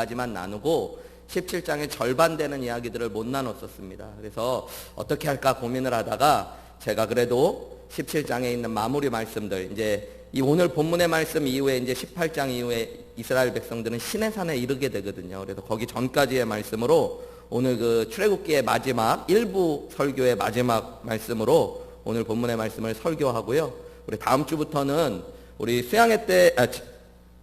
이야기까지만 나누고 17장의 절반 되는 이야기들을 못 나눴었습니다. 그래서 어떻게 할까 고민을 하다가 제가 그래도 17장에 있는 마무리 말씀들, 이제 이 오늘 본문의 말씀 이후에 이제 18장 이후에 이스라엘 백성들은 시내산에 이르게 되거든요. 그래서 거기 전까지의 말씀으로 오늘 그 출애굽기의 마지막 일부 설교의 마지막 말씀으로 오늘 본문의 말씀을 설교하고요. 우리 다음 주부터는 우리 수양회 때,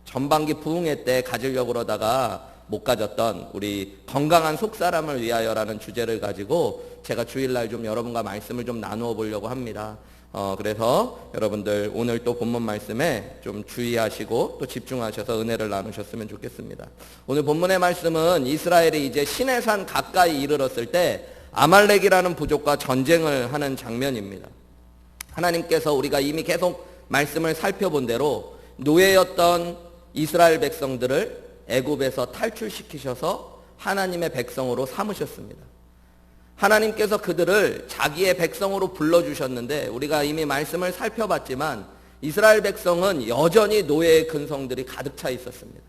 전반기 부흥회 때 가지려고 그러다가 못 가졌던 우리 건강한 속사람을 위하여라는 주제를 가지고 제가 주일날 좀 여러분과 말씀을 좀 나누어 보려고 합니다. 그래서 여러분들 오늘 또 본문 말씀에 좀 주의하시고 또 집중하셔서 은혜를 나누셨으면 좋겠습니다. 오늘 본문의 말씀은 이스라엘이 이제 시내산 가까이 이르렀을 때 아말렉이라는 부족과 전쟁을 하는 장면입니다. 하나님께서 우리가 이미 계속 말씀을 살펴본 대로 노예였던 이스라엘 백성들을 애굽에서 탈출시키셔서 하나님의 백성으로 삼으셨습니다. 하나님께서 그들을 자기의 백성으로 불러주셨는데 우리가 이미 말씀을 살펴봤지만 이스라엘 백성은 여전히 노예의 근성들이 가득 차 있었습니다.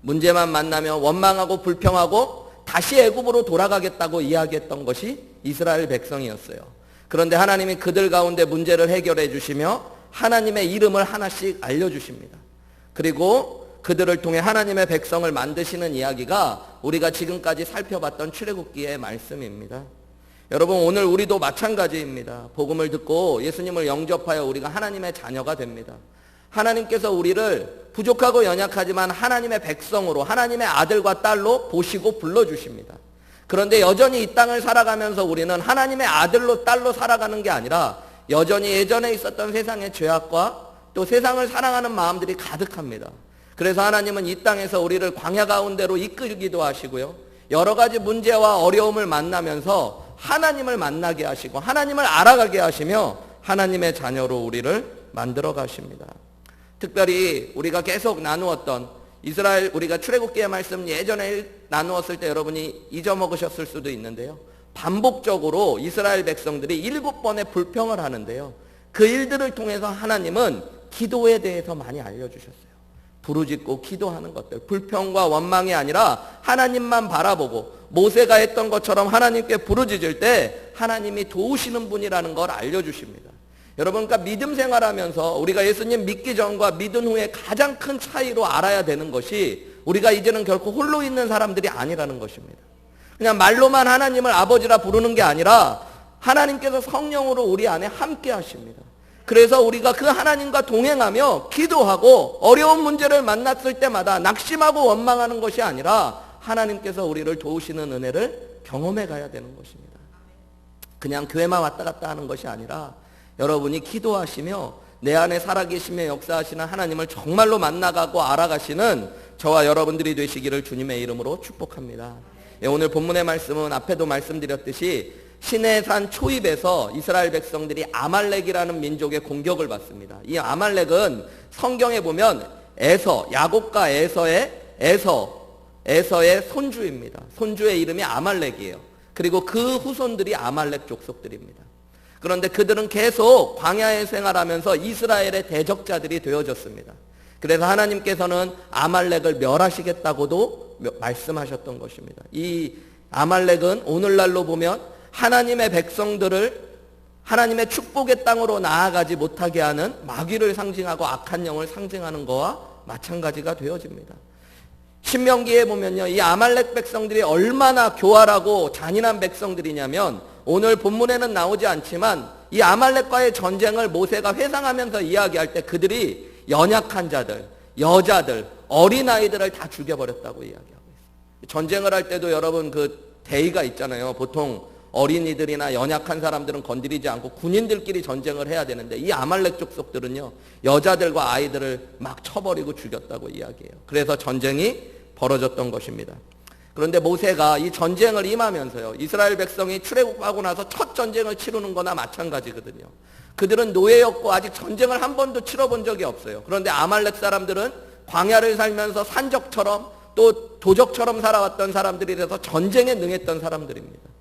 문제만 만나면 원망하고 불평하고 다시 애굽으로 돌아가겠다고 이야기했던 것이 이스라엘 백성이었어요. 그런데 하나님이 그들 가운데 문제를 해결해 주시며 하나님의 이름을 하나씩 알려주십니다. 그리고 그들을 통해 하나님의 백성을 만드시는 이야기가 우리가 지금까지 살펴봤던 출애굽기의 말씀입니다. 여러분, 오늘 우리도 마찬가지입니다. 복음을 듣고 예수님을 영접하여 우리가 하나님의 자녀가 됩니다. 하나님께서 우리를 부족하고 연약하지만 하나님의 백성으로, 하나님의 아들과 딸로 보시고 불러주십니다. 그런데 여전히 이 땅을 살아가면서 우리는 하나님의 아들로 딸로 살아가는 게 아니라 여전히 예전에 있었던 세상의 죄악과 또 세상을 사랑하는 마음들이 가득합니다. 그래서 하나님은 이 땅에서 우리를 광야 가운데로 이끌기도 하시고요. 여러 가지 문제와 어려움을 만나면서 하나님을 만나게 하시고 하나님을 알아가게 하시며 하나님의 자녀로 우리를 만들어 가십니다. 특별히 우리가 계속 나누었던 이스라엘, 우리가 출애굽기의 말씀 예전에 나누었을 때 여러분이 잊어먹으셨을 수도 있는데요. 반복적으로 이스라엘 백성들이 7번의 불평을 하는데요. 그 일들을 통해서 하나님은 기도에 대해서 많이 알려주셨어요. 부르짖고 기도하는 것들, 불평과 원망이 아니라 하나님만 바라보고 모세가 했던 것처럼 하나님께 부르짖을 때 하나님이 도우시는 분이라는 걸 알려주십니다. 여러분, 그러니까 믿음 생활하면서 우리가 예수님 믿기 전과 믿은 후에 가장 큰 차이로 알아야 되는 것이 우리가 이제는 결코 홀로 있는 사람들이 아니라는 것입니다. 그냥 말로만 하나님을 아버지라 부르는 게 아니라 하나님께서 성령으로 우리 안에 함께 하십니다. 그래서 우리가 그 하나님과 동행하며 기도하고 어려운 문제를 만났을 때마다 낙심하고 원망하는 것이 아니라 하나님께서 우리를 도우시는 은혜를 경험해 가야 되는 것입니다. 그냥 교회만 왔다 갔다 하는 것이 아니라 여러분이 기도하시며 내 안에 살아계시며 역사하시는 하나님을 정말로 만나가고 알아가시는 저와 여러분들이 되시기를 주님의 이름으로 축복합니다. 오늘 본문의 말씀은 앞에도 말씀드렸듯이 시내산 초입에서 이스라엘 백성들이 아말렉이라는 민족의 공격을 받습니다. 이 아말렉은 성경에 보면 에서, 야곱과 에서의 손주입니다. 손주의 이름이 아말렉이에요. 그리고 그 후손들이 아말렉 족속들입니다. 그런데 그들은 계속 광야에 생활하면서 이스라엘의 대적자들이 되어졌습니다. 그래서 하나님께서는 아말렉을 멸하시겠다고도 말씀하셨던 것입니다. 이 아말렉은 오늘날로 보면 하나님의 백성들을 하나님의 축복의 땅으로 나아가지 못하게 하는 마귀를 상징하고 악한 영을 상징하는 것과 마찬가지가 되어집니다. 신명기에 보면요, 이 아말렉 백성들이 얼마나 교활하고 잔인한 백성들이냐면 오늘 본문에는 나오지 않지만 이 아말렉과의 전쟁을 모세가 회상하면서 이야기할 때 그들이 연약한 자들, 여자들, 어린아이들을 다 죽여버렸다고 이야기하고 있어요. 전쟁을 할 때도 여러분 그 대의가 있잖아요. 보통 어린이들이나 연약한 사람들은 건드리지 않고 군인들끼리 전쟁을 해야 되는데 이 아말렉 족속들은요, 여자들과 아이들을 막 쳐버리고 죽였다고 이야기해요. 그래서 전쟁이 벌어졌던 것입니다. 그런데 모세가 이 전쟁을 임하면서요, 이스라엘 백성이 출애굽하고 나서 첫 전쟁을 치르는 거나 마찬가지거든요. 그들은 노예였고 아직 전쟁을 한 번도 치러본 적이 없어요. 그런데 아말렉 사람들은 광야를 살면서 산적처럼 또 도적처럼 살아왔던 사람들이라서 전쟁에 능했던 사람들입니다.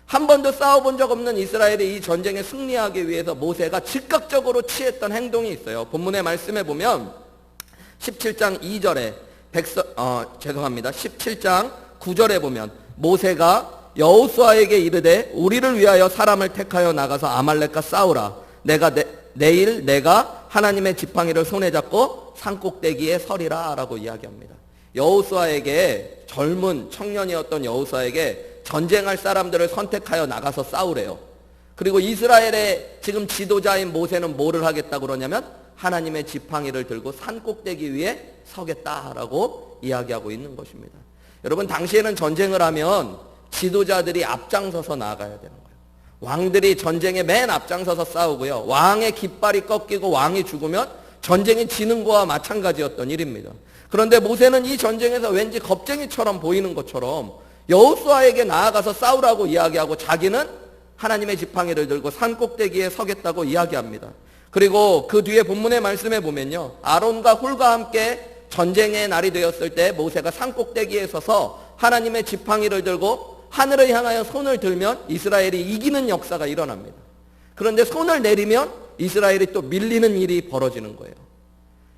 한 번도 싸워본 적 없는 이스라엘이 이 전쟁에 승리하기 위해서 모세가 즉각적으로 취했던 행동이 있어요. 본문의 말씀에 보면 17장 2절에 죄송합니다. 17장 9절에 보면 모세가 여호수아에게 이르되 우리를 위하여 사람을 택하여 나가서 아말렉과 싸우라. 내일 내가 하나님의 지팡이를 손에 잡고 산꼭대기에 서리라 라고 이야기합니다. 여호수아에게, 젊은 청년이었던 여호수아에게 전쟁할 사람들을 선택하여 나가서 싸우래요. 그리고 이스라엘의 지금 지도자인 모세는 뭐를 하겠다고 그러냐면 하나님의 지팡이를 들고 산꼭대기 위에 서겠다라고 이야기하고 있는 것입니다. 여러분, 당시에는 전쟁을 하면 지도자들이 앞장서서 나아가야 되는 거예요. 왕들이 전쟁에 맨 앞장서서 싸우고요. 왕의 깃발이 꺾이고 왕이 죽으면 전쟁이 지는 거와 마찬가지였던 일입니다. 그런데 모세는 이 전쟁에서 왠지 겁쟁이처럼 보이는 것처럼 여호수아에게 나아가서 싸우라고 이야기하고 자기는 하나님의 지팡이를 들고 산꼭대기에 서겠다고 이야기합니다. 그리고 그 뒤에 본문의 말씀에 보면요, 아론과 훌과 함께 전쟁의 날이 되었을 때 모세가 산꼭대기에 서서 하나님의 지팡이를 들고 하늘을 향하여 손을 들면 이스라엘이 이기는 역사가 일어납니다. 그런데 손을 내리면 이스라엘이 또 밀리는 일이 벌어지는 거예요.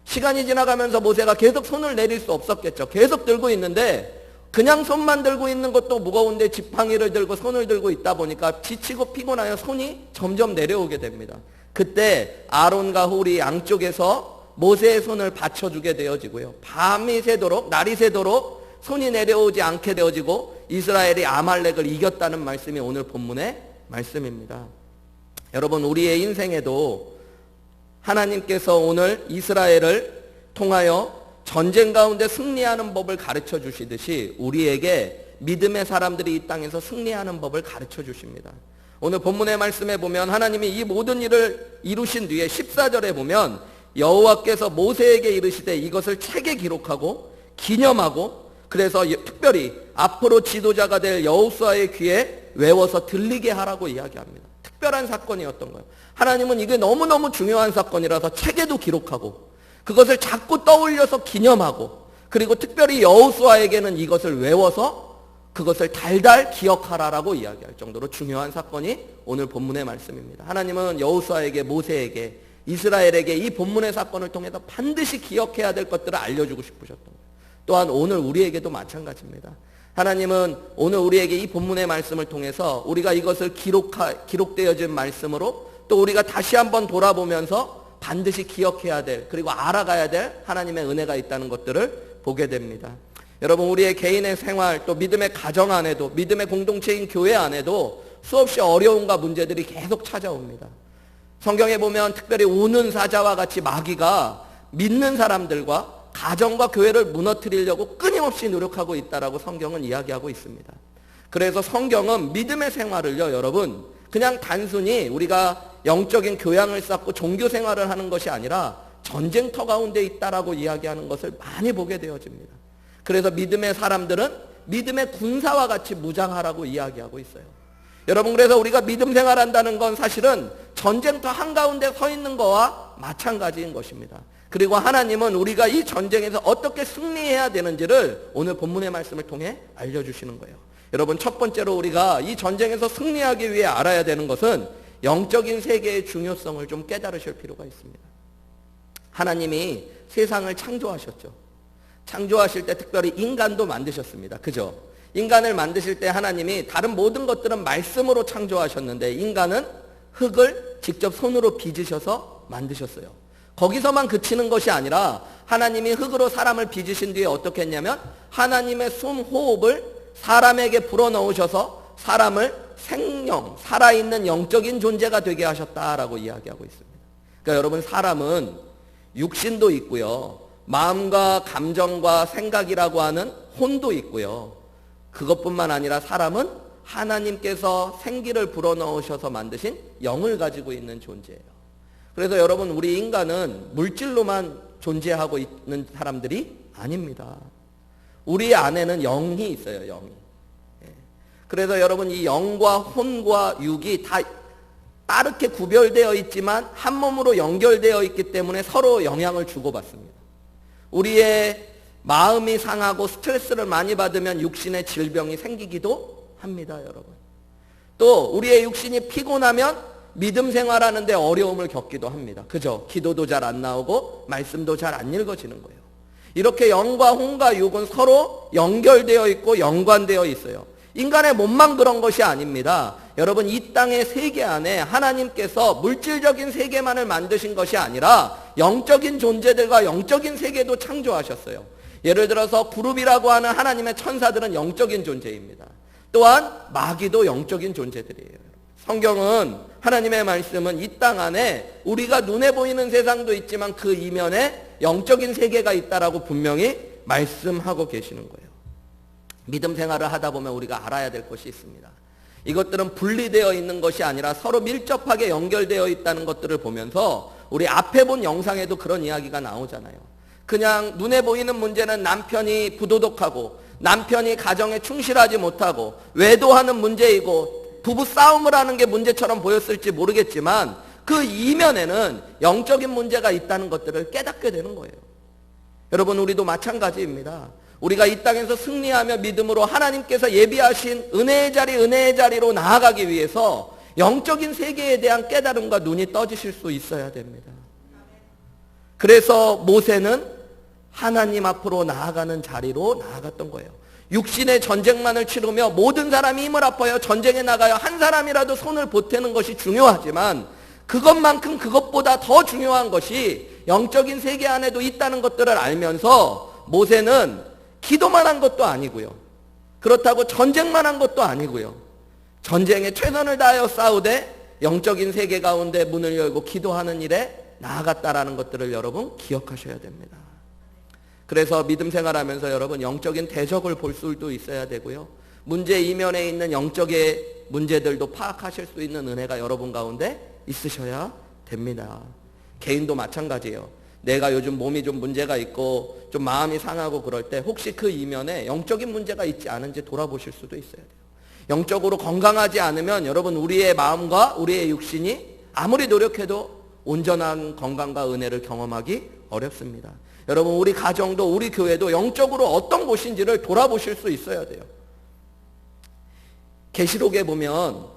시간이 지나가면서 모세가 계속 손을 내릴 수 없었겠죠. 계속 들고 있는데 그냥 손만 들고 있는 것도 무거운데 지팡이를 들고 손을 들고 있다 보니까 지치고 피곤하여 손이 점점 내려오게 됩니다. 그때 아론과 훌이 양쪽에서 모세의 손을 받쳐주게 되어지고요. 밤이 새도록, 날이 새도록 손이 내려오지 않게 되어지고 이스라엘이 아말렉을 이겼다는 말씀이 오늘 본문의 말씀입니다. 여러분, 우리의 인생에도 하나님께서 오늘 이스라엘을 통하여 전쟁 가운데 승리하는 법을 가르쳐 주시듯이 우리에게 믿음의 사람들이 이 땅에서 승리하는 법을 가르쳐 주십니다. 오늘 본문의 말씀에 보면 하나님이 이 모든 일을 이루신 뒤에 14절에 보면 여호와께서 모세에게 이르시되 이것을 책에 기록하고 기념하고 그래서 특별히 앞으로 지도자가 될 여호수아의 귀에 외워서 들리게 하라고 이야기합니다. 특별한 사건이었던 거예요. 하나님은 이게 너무너무 중요한 사건이라서 책에도 기록하고 그것을 자꾸 떠올려서 기념하고 그리고 특별히 여호수아에게는 이것을 외워서 그것을 달달 기억하라라고 이야기할 정도로 중요한 사건이 오늘 본문의 말씀입니다. 하나님은 여호수아에게, 모세에게, 이스라엘에게 이 본문의 사건을 통해서 반드시 기억해야 될 것들을 알려주고 싶으셨던 거예요. 또한 오늘 우리에게도 마찬가지입니다. 하나님은 오늘 우리에게 이 본문의 말씀을 통해서 우리가 이것을 기록되어진 말씀으로 또 우리가 다시 한번 돌아보면서 반드시 기억해야 될, 그리고 알아가야 될 하나님의 은혜가 있다는 것들을 보게 됩니다. 여러분, 우리의 개인의 생활, 또 믿음의 가정 안에도, 믿음의 공동체인 교회 안에도 수없이 어려움과 문제들이 계속 찾아옵니다. 성경에 보면 특별히 오는 사자와 같이 마귀가 믿는 사람들과 가정과 교회를 무너뜨리려고 끊임없이 노력하고 있다라고 성경은 이야기하고 있습니다. 그래서 성경은 믿음의 생활을요, 여러분, 그냥 단순히 우리가 영적인 교양을 쌓고 종교 생활을 하는 것이 아니라 전쟁터 가운데 있다라고 이야기하는 것을 많이 보게 되어집니다. 그래서 믿음의 사람들은 믿음의 군사와 같이 무장하라고 이야기하고 있어요. 여러분, 그래서 우리가 믿음 생활한다는 건 사실은 전쟁터 한가운데 서 있는 거와 마찬가지인 것입니다. 그리고 하나님은 우리가 이 전쟁에서 어떻게 승리해야 되는지를 오늘 본문의 말씀을 통해 알려주시는 거예요. 여러분, 첫 번째로 우리가 이 전쟁에서 승리하기 위해 알아야 되는 것은 영적인 세계의 중요성을 좀 깨달으실 필요가 있습니다. 하나님이 세상을 창조하셨죠. 창조하실 때 특별히 인간도 만드셨습니다. 그죠? 인간을 만드실 때 하나님이 다른 모든 것들은 말씀으로 창조하셨는데 인간은 흙을 직접 손으로 빚으셔서 만드셨어요. 거기서만 그치는 것이 아니라 하나님이 흙으로 사람을 빚으신 뒤에 어떻게 했냐면 하나님의 숨 호흡을 사람에게 불어넣으셔서 사람을 생명, 살아있는 영적인 존재가 되게 하셨다라고 이야기하고 있습니다. 그러니까 여러분, 사람은 육신도 있고요, 마음과 감정과 생각이라고 하는 혼도 있고요, 그것뿐만 아니라 사람은 하나님께서 생기를 불어넣으셔서 만드신 영을 가지고 있는 존재예요. 그래서 여러분, 우리 인간은 물질로만 존재하고 있는 사람들이 아닙니다. 우리 안에는 영이 있어요, 영이. 그래서 여러분, 이 영과 혼과 육이 다 따르게 구별되어 있지만 한 몸으로 연결되어 있기 때문에 서로 영향을 주고받습니다. 우리의 마음이 상하고 스트레스를 많이 받으면 육신의 질병이 생기기도 합니다, 여러분. 또 우리의 육신이 피곤하면 믿음 생활하는데 어려움을 겪기도 합니다. 그죠? 기도도 잘 안 나오고 말씀도 잘 안 읽어지는 거예요. 이렇게 영과 혼과 육은 서로 연결되어 있고 연관되어 있어요. 인간의 몸만 그런 것이 아닙니다. 여러분, 이 땅의 세계 안에 하나님께서 물질적인 세계만을 만드신 것이 아니라 영적인 존재들과 영적인 세계도 창조하셨어요. 예를 들어서 구룹이라고 하는 하나님의 천사들은 영적인 존재입니다. 또한 마귀도 영적인 존재들이에요. 성경은, 하나님의 말씀은 이 땅 안에 우리가 눈에 보이는 세상도 있지만 그 이면에 영적인 세계가 있다라고 분명히 말씀하고 계시는 거예요. 믿음 생활을 하다 보면 우리가 알아야 될 것이 있습니다. 이것들은 분리되어 있는 것이 아니라 서로 밀접하게 연결되어 있다는 것들을 보면서 우리 앞에 본 영상에도 그런 이야기가 나오잖아요. 그냥 눈에 보이는 문제는 남편이 부도덕하고 남편이 가정에 충실하지 못하고 외도하는 문제이고 부부 싸움을 하는 게 문제처럼 보였을지 모르겠지만 그 이면에는 영적인 문제가 있다는 것들을 깨닫게 되는 거예요. 여러분, 우리도 마찬가지입니다. 우리가 이 땅에서 승리하며 믿음으로 하나님께서 예비하신 은혜의 자리로 나아가기 위해서 영적인 세계에 대한 깨달음과 눈이 떠지실 수 있어야 됩니다. 그래서 모세는 하나님 앞으로 나아가는 자리로 나아갔던 거예요. 육신의 전쟁만을 치르며 모든 사람이 힘을 합하여 전쟁에 나가여 한 사람이라도 손을 보태는 것이 중요하지만 그것만큼 그것보다 더 중요한 것이 영적인 세계 안에도 있다는 것들을 알면서 모세는 기도만 한 것도 아니고요. 그렇다고 전쟁만 한 것도 아니고요. 전쟁에 최선을 다하여 싸우되 영적인 세계 가운데 문을 열고 기도하는 일에 나아갔다라는 것들을 여러분 기억하셔야 됩니다. 그래서 믿음 생활하면서 여러분 영적인 대적을 볼 수도 있어야 되고요. 문제 이면에 있는 영적의 문제들도 파악하실 수 있는 은혜가 여러분 가운데 있으셔야 됩니다. 개인도 마찬가지예요. 내가 요즘 몸이 좀 문제가 있고 좀 마음이 상하고 그럴 때 혹시 그 이면에 영적인 문제가 있지 않은지 돌아보실 수도 있어야 돼요. 영적으로 건강하지 않으면 여러분 우리의 마음과 우리의 육신이 아무리 노력해도 온전한 건강과 은혜를 경험하기 어렵습니다. 여러분, 우리 가정도 우리 교회도 영적으로 어떤 곳인지를 돌아보실 수 있어야 돼요. 계시록에 보면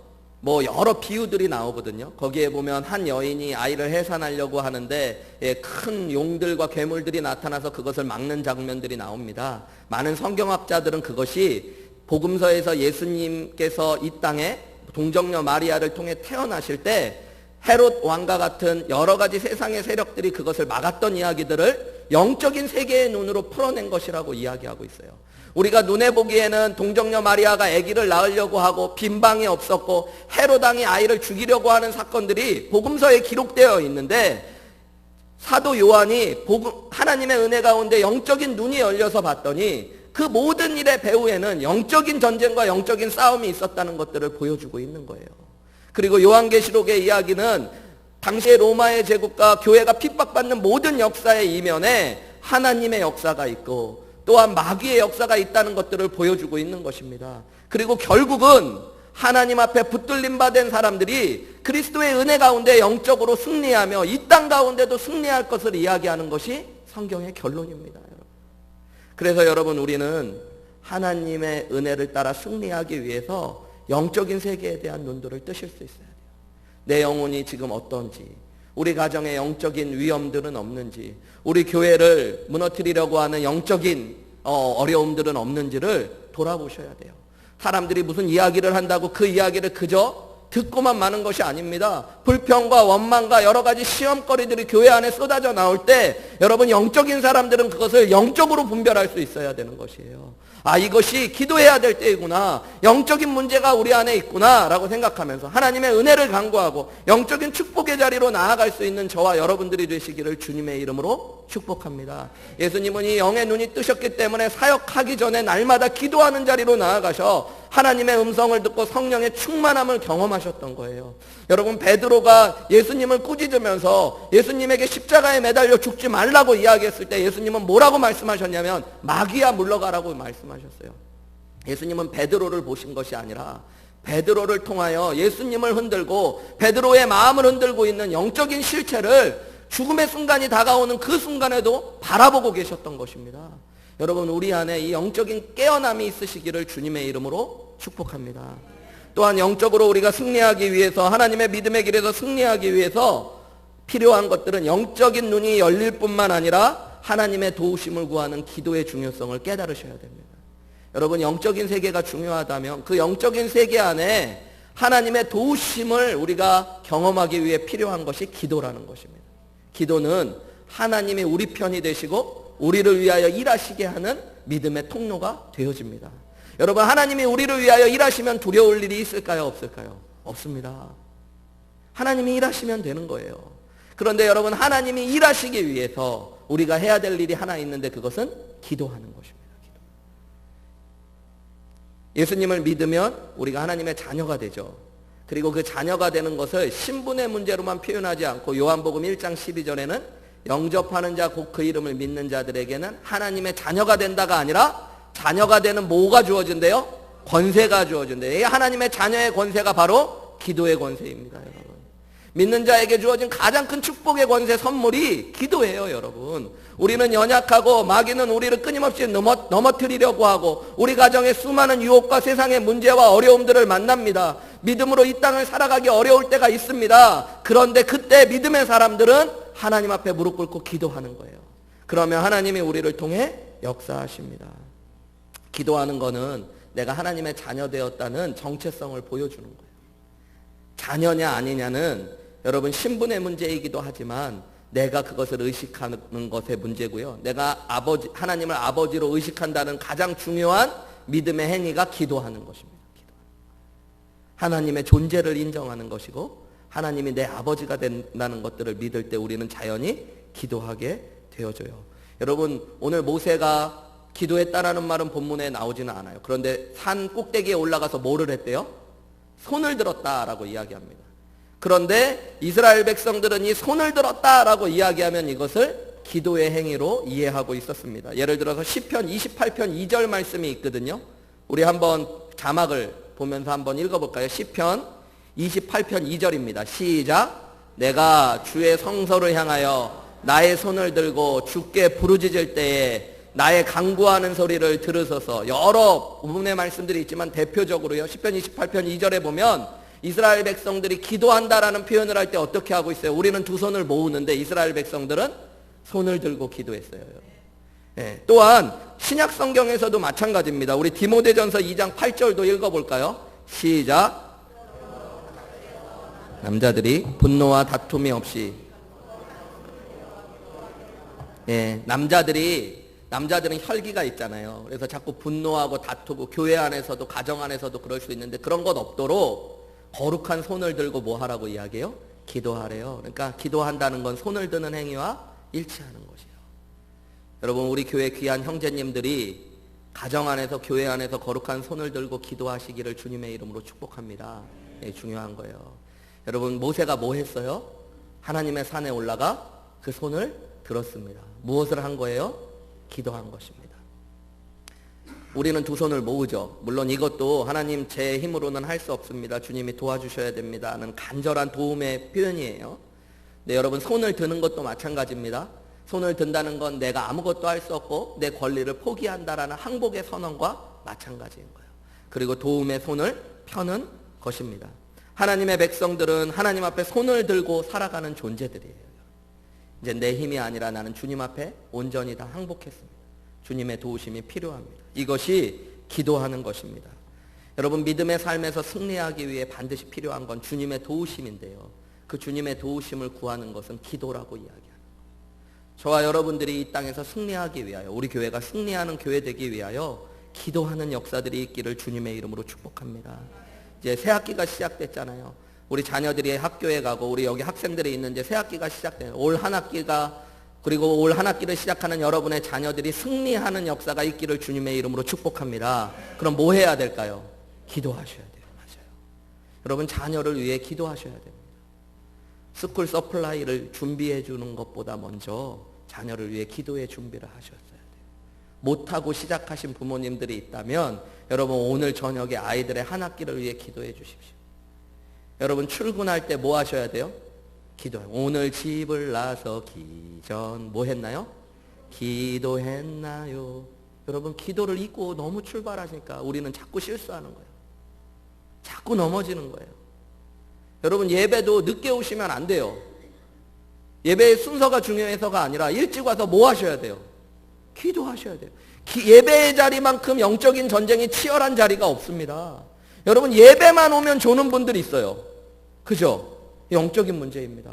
여러 비유들이 나오거든요. 거기에 보면 한 여인이 아이를 해산하려고 하는데 큰 용들과 괴물들이 나타나서 그것을 막는 장면들이 나옵니다. 많은 성경학자들은 그것이 복음서에서 예수님께서 이 땅에 동정녀 마리아를 통해 태어나실 때 헤롯 왕과 같은 여러 가지 세상의 세력들이 그것을 막았던 이야기들을 영적인 세계의 눈으로 풀어낸 것이라고 이야기하고 있어요. 우리가 눈에 보기에는 동정녀 마리아가 아기를 낳으려고 하고 빈방이 없었고 헤롯 왕이 아이를 죽이려고 하는 사건들이 복음서에 기록되어 있는데 사도 요한이 하나님의 은혜 가운데 영적인 눈이 열려서 봤더니 그 모든 일의 배후에는 영적인 전쟁과 영적인 싸움이 있었다는 것들을 보여주고 있는 거예요. 그리고 요한계시록의 이야기는 당시의 로마의 제국과 교회가 핍박받는 모든 역사의 이면에 하나님의 역사가 있고 또한 마귀의 역사가 있다는 것들을 보여주고 있는 것입니다. 그리고 결국은 하나님 앞에 붙들림 받은 사람들이 그리스도의 은혜 가운데 영적으로 승리하며 이 땅 가운데도 승리할 것을 이야기하는 것이 성경의 결론입니다. 그래서 여러분, 우리는 하나님의 은혜를 따라 승리하기 위해서 영적인 세계에 대한 눈들을 뜨실 수 있어야 돼요. 내 영혼이 지금 어떤지, 우리 가정에 영적인 위험들은 없는지, 우리 교회를 무너뜨리려고 하는 영적인 어려움들은 없는지를 돌아보셔야 돼요. 사람들이 무슨 이야기를 한다고 그 이야기를 그저 듣고만 마는 것이 아닙니다. 불평과 원망과 여러 가지 시험거리들이 교회 안에 쏟아져 나올 때 여러분, 영적인 사람들은 그것을 영적으로 분별할 수 있어야 되는 것이에요. 아, 이것이 기도해야 될 때이구나, 영적인 문제가 우리 안에 있구나 라고 생각하면서 하나님의 은혜를 간구하고 영적인 축복의 자리로 나아갈 수 있는 저와 여러분들이 되시기를 주님의 이름으로 축복합니다. 예수님은 이 영의 눈이 뜨셨기 때문에 사역하기 전에 날마다 기도하는 자리로 나아가셔 하나님의 음성을 듣고 성령의 충만함을 경험하셨던 거예요. 여러분, 베드로가 예수님을 꾸짖으면서 예수님에게 십자가에 매달려 죽지 말라고 이야기했을 때 예수님은 뭐라고 말씀하셨냐면 마귀야 물러가라고 말씀하셨어요. 예수님은 베드로를 보신 것이 아니라 베드로를 통하여 예수님을 흔들고 베드로의 마음을 흔들고 있는 영적인 실체를 죽음의 순간이 다가오는 그 순간에도 바라보고 계셨던 것입니다. 여러분, 우리 안에 이 영적인 깨어남이 있으시기를 주님의 이름으로 축복합니다. 또한 영적으로 우리가 승리하기 위해서, 하나님의 믿음의 길에서 승리하기 위해서 필요한 것들은 영적인 눈이 열릴 뿐만 아니라 하나님의 도우심을 구하는 기도의 중요성을 깨달으셔야 됩니다. 여러분, 영적인 세계가 중요하다면 그 영적인 세계 안에 하나님의 도우심을 우리가 경험하기 위해 필요한 것이 기도라는 것입니다. 기도는 하나님이 우리 편이 되시고 우리를 위하여 일하시게 하는 믿음의 통로가 되어집니다. 여러분, 하나님이 우리를 위하여 일하시면 두려울 일이 있을까요? 없을까요? 없습니다. 하나님이 일하시면 되는 거예요. 그런데 여러분, 하나님이 일하시기 위해서 우리가 해야 될 일이 하나 있는데 그것은 기도하는 것입니다. 예수님을 믿으면 우리가 하나님의 자녀가 되죠. 그리고 그 자녀가 되는 것을 신분의 문제로만 표현하지 않고 요한복음 1장 12절에는 영접하는 자 곧 그 이름을 믿는 자들에게는 하나님의 자녀가 된다가 아니라 자녀가 되는 뭐가 주어진대요? 권세가 주어진대요. 이 하나님의 자녀의 권세가 바로 기도의 권세입니다, 여러분. 믿는 자에게 주어진 가장 큰 축복의 권세 선물이 기도예요, 여러분. 우리는 연약하고 마귀는 우리를 끊임없이 넘어뜨리려고 하고 우리 가정에 수많은 유혹과 세상의 문제와 어려움들을 만납니다. 믿음으로 이 땅을 살아가기 어려울 때가 있습니다. 그런데 그때 믿음의 사람들은 하나님 앞에 무릎 꿇고 기도하는 거예요. 그러면 하나님이 우리를 통해 역사하십니다. 기도하는 거는 내가 하나님의 자녀 되었다는 정체성을 보여주는 거예요. 자녀냐 아니냐는 여러분 신분의 문제이기도 하지만 내가 그것을 의식하는 것의 문제고요. 내가 하나님을 아버지로 의식한다는 가장 중요한 믿음의 행위가 기도하는 것입니다. 하나님의 존재를 인정하는 것이고 하나님이 내 아버지가 된다는 것들을 믿을 때 우리는 자연히 기도하게 되어져요. 여러분, 오늘 모세가 기도했다라는 말은 본문에 나오지는 않아요. 그런데 산 꼭대기에 올라가서 뭐를 했대요? 손을 들었다라고 이야기합니다. 그런데 이스라엘 백성들은 이 손을 들었다라고 이야기하면 이것을 기도의 행위로 이해하고 있었습니다. 예를 들어서 시편 28편 2절 말씀이 있거든요. 우리 한번 자막을 보면서 한번 읽어볼까요? 시편 28편 2절입니다. 시작. 내가 주의 성소를 향하여 나의 손을 들고 주께 부르짖을 때에 나의 간구하는 소리를 들으소서. 여러 부분의 말씀들이 있지만 대표적으로요. 시편 28편 2절에 보면 이스라엘 백성들이 기도한다라는 표현을 할 때 어떻게 하고 있어요? 우리는 두 손을 모으는데 이스라엘 백성들은 손을 들고 기도했어요. 네. 또한 신약 성경에서도 마찬가지입니다. 우리 디모데전서 2장 8절도 읽어볼까요? 시작. 남자들이 분노와 다툼이 없이 남자들은 혈기가 있잖아요. 그래서 자꾸 분노하고 다투고 교회 안에서도 가정 안에서도 그럴 수 있는데 그런 것 없도록 거룩한 손을 들고 뭐 하라고 이야기해요? 기도하래요. 그러니까 기도한다는 건 손을 드는 행위와 일치하는 것이에요. 여러분, 우리 교회 귀한 형제님들이 가정 안에서 교회 안에서 거룩한 손을 들고 기도하시기를 주님의 이름으로 축복합니다. 중요한 거예요. 여러분, 모세가 뭐 했어요? 하나님의 산에 올라가 그 손을 들었습니다. 무엇을 한 거예요? 기도한 것입니다. 우리는 두 손을 모으죠. 물론 이것도 하나님 제 힘으로는 할 수 없습니다. 주님이 도와주셔야 됩니다 하는 간절한 도움의 표현이에요. 네, 여러분, 손을 드는 것도 마찬가지입니다. 손을 든다는 건 내가 아무것도 할 수 없고 내 권리를 포기한다라는 항복의 선언과 마찬가지인 거예요. 그리고 도움의 손을 펴는 것입니다. 하나님의 백성들은 하나님 앞에 손을 들고 살아가는 존재들이에요. 이제 내 힘이 아니라 나는 주님 앞에 온전히 다 항복했습니다. 주님의 도우심이 필요합니다. 이것이 기도하는 것입니다. 여러분, 믿음의 삶에서 승리하기 위해 반드시 필요한 건 주님의 도우심인데요. 그 주님의 도우심을 구하는 것은 기도라고 이야기합니다. 저와 여러분들이 이 땅에서 승리하기 위하여, 우리 교회가 승리하는 교회 되기 위하여 기도하는 역사들이 있기를 주님의 이름으로 축복합니다. 이제 새 학기가 시작됐잖아요. 우리 자녀들이 학교에 가고 우리 여기 학생들이 있는데 새 학기가 시작돼요. 올 한 학기를 시작하는 여러분의 자녀들이 승리하는 역사가 있기를 주님의 이름으로 축복합니다. 그럼 뭐 해야 될까요? 기도하셔야 돼요. 맞아요. 여러분, 자녀를 위해 기도하셔야 됩니다. 스쿨 서플라이를 준비해 주는 것보다 먼저 자녀를 위해 기도의 준비를 하셨어야 돼요. 못하고 시작하신 부모님들이 있다면 여러분, 오늘 저녁에 아이들의 한 학기를 위해 기도해 주십시오. 여러분, 출근할 때 뭐 하셔야 돼요? 기도해요. 오늘 집을 나서기 전 뭐 했나요? 기도했나요? 여러분, 기도를 잊고 너무 출발하시니까 우리는 자꾸 실수하는 거예요. 자꾸 넘어지는 거예요. 여러분, 예배도 늦게 오시면 안 돼요. 예배의 순서가 중요해서가 아니라 일찍 와서 뭐 하셔야 돼요? 기도하셔야 돼요. 예배의 자리만큼 영적인 전쟁이 치열한 자리가 없습니다. 여러분, 예배만 오면 조는 분들이 있어요. 그죠? 영적인 문제입니다.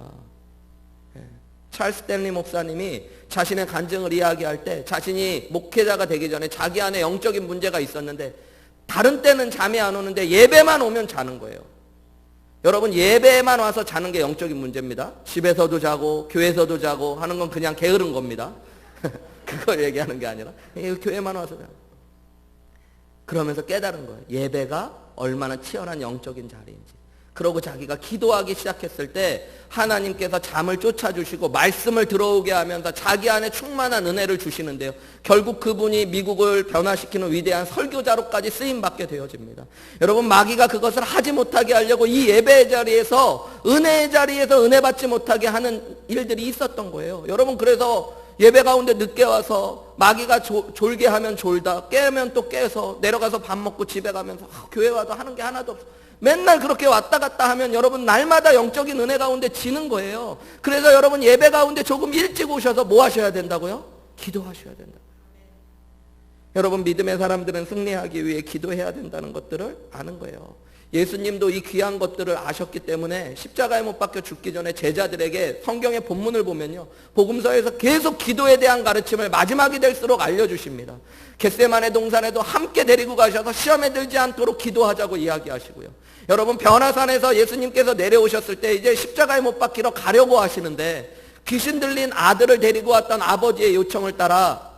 찰스 스탠리 목사님이 자신의 간증을 이야기할 때 자신이 목회자가 되기 전에 자기 안에 영적인 문제가 있었는데 다른 때는 잠이 안 오는데 예배만 오면 자는 거예요. 여러분, 예배만 와서 자는 게 영적인 문제입니다. 집에서도 자고 교회에서도 자고 하는 건 그냥 게으른 겁니다. 그걸 얘기하는 게 아니라 교회만 와서 자고. 그러면서 깨달은 거예요. 예배가 얼마나 치열한 영적인 자리인지. 그러고 자기가 기도하기 시작했을 때 하나님께서 잠을 쫓아주시고 말씀을 들어오게 하면서 자기 안에 충만한 은혜를 주시는데요. 결국 그분이 미국을 변화시키는 위대한 설교자로까지 쓰임받게 되어집니다. 여러분, 마귀가 그것을 하지 못하게 하려고 이 예배의 자리에서, 은혜의 자리에서 은혜 받지 못하게 하는 일들이 있었던 거예요. 여러분, 그래서 예배 가운데 늦게 와서 마귀가 졸게 하면 졸다, 깨면 또 깨서 내려가서 밥 먹고 집에 가면서 교회 와도 하는 게 하나도 없어. 맨날 그렇게 왔다 갔다 하면 여러분 날마다 영적인 은혜 가운데 지는 거예요. 그래서 여러분, 예배 가운데 조금 일찍 오셔서 뭐 하셔야 된다고요? 기도하셔야 된다. 여러분, 믿음의 사람들은 승리하기 위해 기도해야 된다는 것들을 아는 거예요. 예수님도 이 귀한 것들을 아셨기 때문에 십자가에 못 박혀 죽기 전에 제자들에게 성경의 본문을 보면요, 복음서에서 계속 기도에 대한 가르침을 마지막이 될수록 알려주십니다. 겟세마네 동산에도 함께 데리고 가셔서 시험에 들지 않도록 기도하자고 이야기하시고요. 여러분, 변화산에서 예수님께서 내려오셨을 때 이제 십자가에 못 박히러 가려고 하시는데 귀신 들린 아들을 데리고 왔던 아버지의 요청을 따라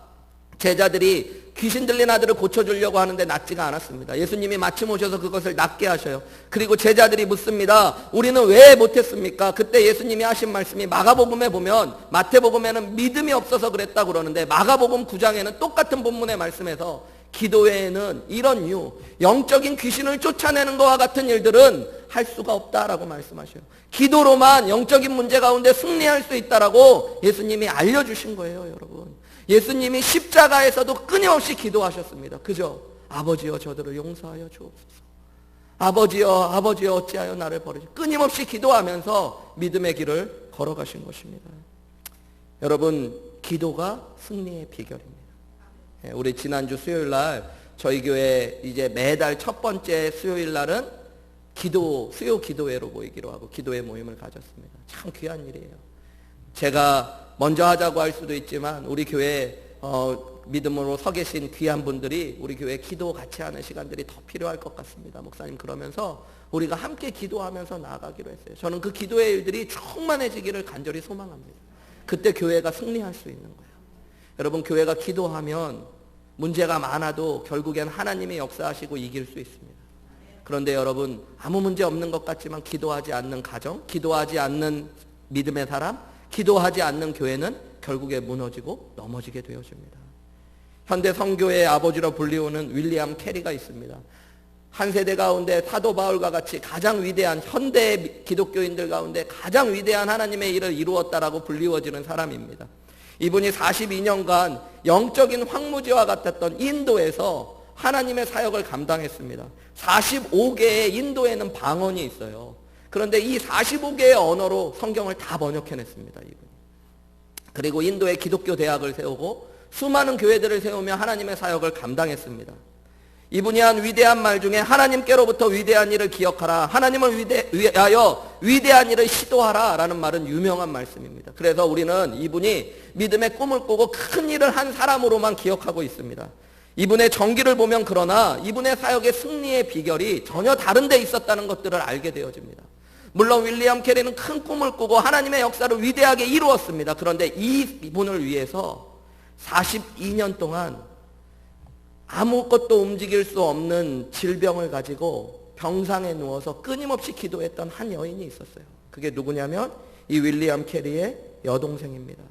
제자들이 귀신 들린 아들을 고쳐주려고 하는데 낫지가 않았습니다. 예수님이 마침 오셔서 그것을 낫게 하셔요. 그리고 제자들이 묻습니다. 우리는 왜 못했습니까? 그때 예수님이 하신 말씀이 마가복음에 보면, 마태복음에는 믿음이 없어서 그랬다고 그러는데 마가복음 9장에는 똑같은 본문의 말씀에서 기도회에는 이런 이유, 영적인 귀신을 쫓아내는 것과 같은 일들은 할 수가 없다라고 말씀하셔요. 기도로만 영적인 문제 가운데 승리할 수 있다라고 예수님이 알려주신 거예요, 여러분. 예수님이 십자가에서도 끊임없이 기도하셨습니다. 그죠? 아버지여, 저들을 용서하여 주옵소서. 아버지여 어찌하여 나를 버리시. 끊임없이 기도하면서 믿음의 길을 걸어가신 것입니다. 여러분, 기도가 승리의 비결입니다. 우리 지난주 수요일 날 저희 교회 이제 매달 첫 번째 수요일 날은 수요 기도회로 모이기로 하고 기도회 모임을 가졌습니다. 참 귀한 일이에요. 제가 먼저 하자고 할 수도 있지만 우리 교회 믿음으로 서 계신 귀한 분들이 우리 교회 기도 같이 하는 시간들이 더 필요할 것 같습니다. 목사님, 그러면서 우리가 함께 기도하면서 나아가기로 했어요. 저는 그 기도의 일들이 충만해지기를 간절히 소망합니다. 그때 교회가 승리할 수 있는 거예요. 여러분, 교회가 기도하면 문제가 많아도 결국엔 하나님이 역사하시고 이길 수 있습니다. 그런데 여러분, 아무 문제 없는 것 같지만 기도하지 않는 가정, 기도하지 않는 믿음의 사람, 기도하지 않는 교회는 결국에 무너지고 넘어지게 되어집니다. 현대 선교의 아버지로 불리우는 윌리엄 캐리가 있습니다. 한 세대 가운데 사도 바울과 같이 가장 위대한, 현대 기독교인들 가운데 가장 위대한 하나님의 일을 이루었다라고 불리워지는 사람입니다. 이분이 42년간 영적인 황무지와 같았던 인도에서 하나님의 사역을 감당했습니다. 45개의 인도에는 방언이 있어요. 그런데 이 45개의 언어로 성경을 다 번역해냈습니다, 이분이. 그리고 인도에 기독교 대학을 세우고 수많은 교회들을 세우며 하나님의 사역을 감당했습니다. 이분이 한 위대한 말 중에 하나님께로부터 위대한 일을 기억하라, 하나님을 위하여 위대한 일을 시도하라 라는 말은 유명한 말씀입니다. 그래서 우리는 이분이 믿음의 꿈을 꾸고 큰 일을 한 사람으로만 기억하고 있습니다. 이분의 전기를 보면 그러나 이분의 사역의 승리의 비결이 전혀 다른 데 있었다는 것들을 알게 되어집니다. 물론 윌리엄 캐리는 큰 꿈을 꾸고 하나님의 역사를 위대하게 이루었습니다. 그런데 이분을 위해서 42년 동안 아무것도 움직일 수 없는 질병을 가지고 병상에 누워서 끊임없이 기도했던 한 여인이 있었어요. 그게 누구냐면 이 윌리엄 캐리의 여동생입니다.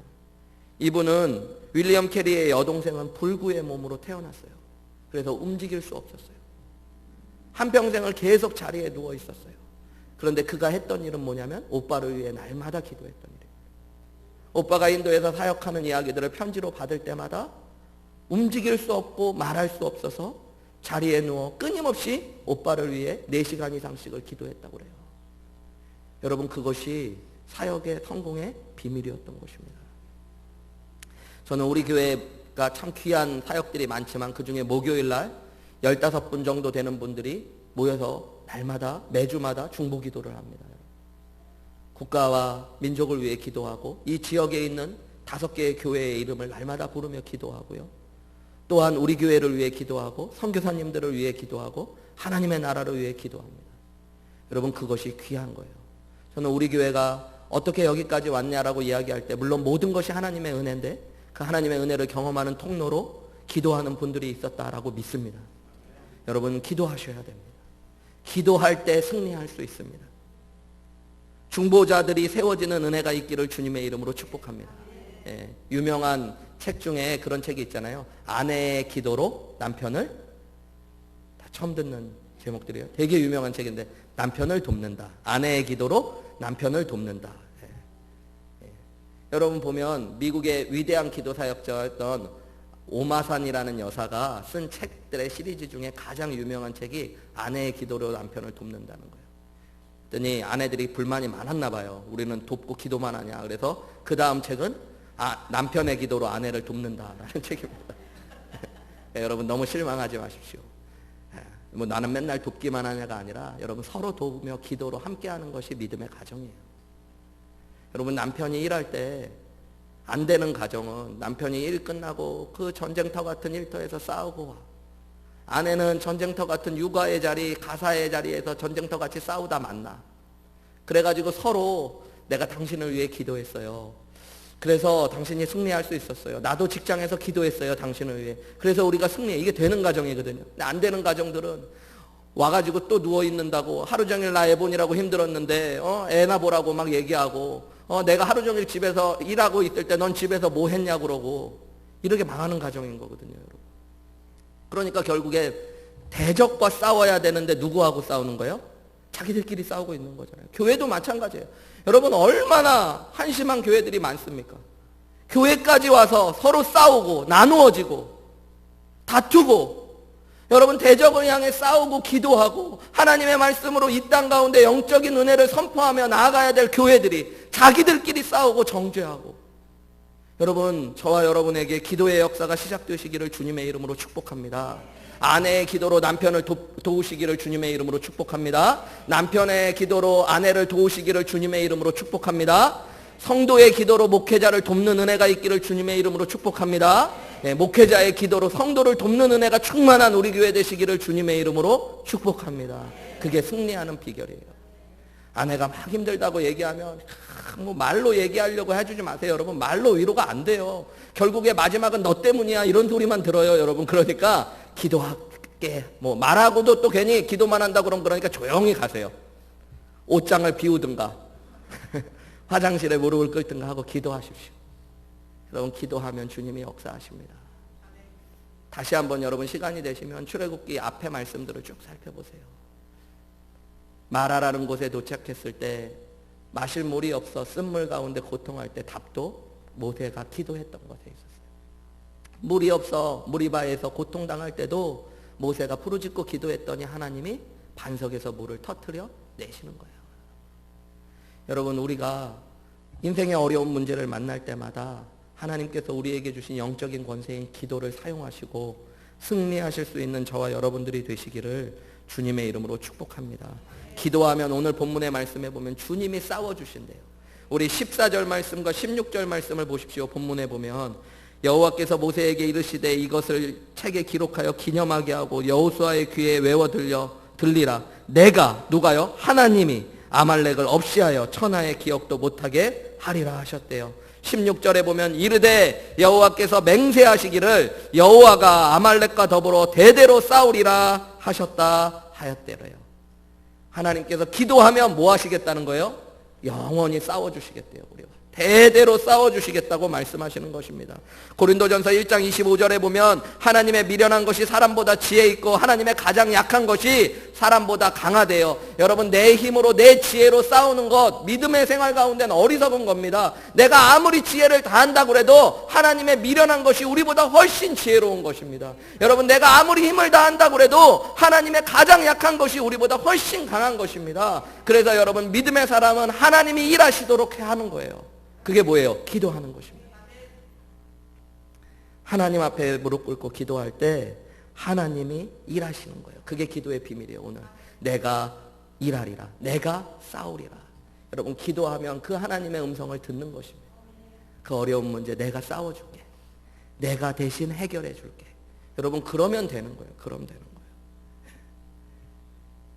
이분은, 윌리엄 캐리의 여동생은 불구의 몸으로 태어났어요. 그래서 움직일 수 없었어요. 한평생을 계속 자리에 누워 있었어요. 그런데 그가 했던 일은 뭐냐면 오빠를 위해 날마다 기도했던 일이에요. 오빠가 인도에서 사역하는 이야기들을 편지로 받을 때마다 움직일 수 없고 말할 수 없어서 자리에 누워 끊임없이 오빠를 위해 4시간 이상씩을 기도했다고 그래요. 여러분, 그것이 사역의 성공의 비밀이었던 것입니다. 저는 우리 교회가 참 귀한 사역들이 많지만 그 중에 목요일 날 15분 정도 되는 분들이 모여서 날마다 매주마다 중보기도를 합니다. 국가와 민족을 위해 기도하고 이 지역에 있는 5개의 교회의 이름을 날마다 부르며 기도하고요. 또한 우리 교회를 위해 기도하고 선교사님들을 위해 기도하고 하나님의 나라를 위해 기도합니다. 여러분 그것이 귀한 거예요. 저는 우리 교회가 어떻게 여기까지 왔냐라고 이야기할 때 물론 모든 것이 하나님의 은혜인데 그 하나님의 은혜를 경험하는 통로로 기도하는 분들이 있었다라고 믿습니다. 여러분 기도하셔야 됩니다. 기도할 때 승리할 수 있습니다. 중보자들이 세워지는 은혜가 있기를 주님의 이름으로 축복합니다. 예, 유명한 책 중에 그런 책이 있잖아요. 아내의 기도로 남편을, 다 처음 듣는 제목들이에요. 되게 유명한 책인데 남편을 돕는다. 아내의 기도로 남편을 돕는다. 예. 여러분 보면 미국의 위대한 기도 사역자였던 오마산이라는 여사가 쓴 책들의 시리즈 중에 가장 유명한 책이 아내의 기도로 남편을 돕는다는 거예요. 그랬더니 아내들이 불만이 많았나 봐요. 우리는 돕고 기도만 하냐. 그래서 그 다음 책은 남편의 기도로 아내를 돕는다라는 책입니다. 여러분 너무 실망하지 마십시오. 뭐 나는 맨날 돕기만 하냐가 아니라 여러분 서로 도우며 기도로 함께하는 것이 믿음의 가정이에요. 여러분 남편이 일할 때 안 되는 가정은 남편이 일 끝나고 그 전쟁터 같은 일터에서 싸우고 와. 아내는 전쟁터 같은 육아의 자리, 가사의 자리에서 전쟁터 같이 싸우다 만나. 그래가지고 서로 내가 당신을 위해 기도했어요. 그래서 당신이 승리할 수 있었어요. 나도 직장에서 기도했어요. 당신을 위해. 그래서 우리가 승리해. 이게 되는 가정이거든요. 근데 안 되는 가정들은 와가지고 또 누워있는다고 하루 종일 나 애 보느라고 힘들었는데 애나 보라고 막 얘기하고 내가 하루 종일 집에서 일하고 있을 때 넌 집에서 뭐 했냐 그러고 이렇게 망하는 가정인 거거든요. 여러분. 그러니까 결국에 대적과 싸워야 되는데 누구하고 싸우는 거예요? 자기들끼리 싸우고 있는 거잖아요. 교회도 마찬가지예요. 여러분 얼마나 한심한 교회들이 많습니까? 교회까지 와서 서로 싸우고 나누어지고 다투고 여러분 대적을 향해 싸우고 기도하고 하나님의 말씀으로 이 땅 가운데 영적인 은혜를 선포하며 나아가야 될 교회들이 자기들끼리 싸우고 정죄하고 여러분 저와 여러분에게 기도의 역사가 시작되시기를 주님의 이름으로 축복합니다. 아내의 기도로 남편을 도우시기를 주님의 이름으로 축복합니다. 남편의 기도로 아내를 도우시기를 주님의 이름으로 축복합니다. 성도의 기도로 목회자를 돕는 은혜가 있기를 주님의 이름으로 축복합니다. 네, 목회자의 기도로 성도를 돕는 은혜가 충만한 우리 교회 되시기를 주님의 이름으로 축복합니다. 그게 승리하는 비결이에요. 아내가 막 힘들다고 얘기하면 뭐 말로 얘기하려고 해주지 마세요. 여러분 말로 위로가 안 돼요. 결국에 마지막은 너 때문이야 이런 소리만 들어요. 여러분 그러니까 기도할게 뭐 말하고도 또 괜히 기도만 한다고 그러면 그러니까 조용히 가세요. 옷장을 비우든가 화장실에 무릎을 꿇든가 하고 기도하십시오. 여러분 기도하면 주님이 역사하십니다. 다시 한번 여러분 시간이 되시면 출애굽기 앞에 말씀들을 쭉 살펴보세요. 마라라는 곳에 도착했을 때 마실 물이 없어 쓴물 가운데 고통할 때 답도 모세가 기도했던 것에 있었어요. 물이 없어 무리바에서 고통당할 때도 모세가 부르짖고 기도했더니 하나님이 반석에서 물을 터뜨려 내시는 거예요. 여러분 우리가 인생의 어려운 문제를 만날 때마다 하나님께서 우리에게 주신 영적인 권세인 기도를 사용하시고 승리하실 수 있는 저와 여러분들이 되시기를 주님의 이름으로 축복합니다. 기도하면 오늘 본문의 말씀에 보면 주님이 싸워주신대요. 우리 14절 말씀과 16절 말씀을 보십시오. 본문에 보면 여호와께서 모세에게 이르시되 이것을 책에 기록하여 기념하게 하고 여호수아의 귀에 외워 들리라. 내가 누가요? 하나님이 아말렉을 없이하여 천하의 기억도 못하게 하리라 하셨대요. 16절에 보면 이르되 여호와께서 맹세하시기를 여호와가 아말렉과 더불어 대대로 싸우리라 하셨다 하였대로요. 하나님께서 기도하면 뭐 하시겠다는 거예요? 영원히 싸워주시겠대요. 우리가 대대로 싸워주시겠다고 말씀하시는 것입니다. 고린도전서 1장 25절에 보면 하나님의 미련한 것이 사람보다 지혜 있고 하나님의 가장 약한 것이 사람보다 강하대요. 여러분, 내 힘으로 내 지혜로 싸우는 것, 믿음의 생활 가운데는 어리석은 겁니다. 내가 아무리 지혜를 다한다고 해도 하나님의 미련한 것이 우리보다 훨씬 지혜로운 것입니다. 여러분, 내가 아무리 힘을 다한다고 해도 하나님의 가장 약한 것이 우리보다 훨씬 강한 것입니다. 그래서 여러분, 믿음의 사람은 하나님이 일하시도록 하는 거예요. 그게 뭐예요? 기도하는 것입니다. 하나님 앞에 무릎 꿇고 기도할 때 하나님이 일하시는 거예요. 그게 기도의 비밀이에요. 오늘 내가 일하리라, 내가 싸우리라. 여러분, 기도하면 그 하나님의 음성을 듣는 것입니다. 그 어려운 문제 내가 싸워줄게, 내가 대신 해결해 줄게. 여러분, 그러면 되는 거예요. 그러면 되는 거예요.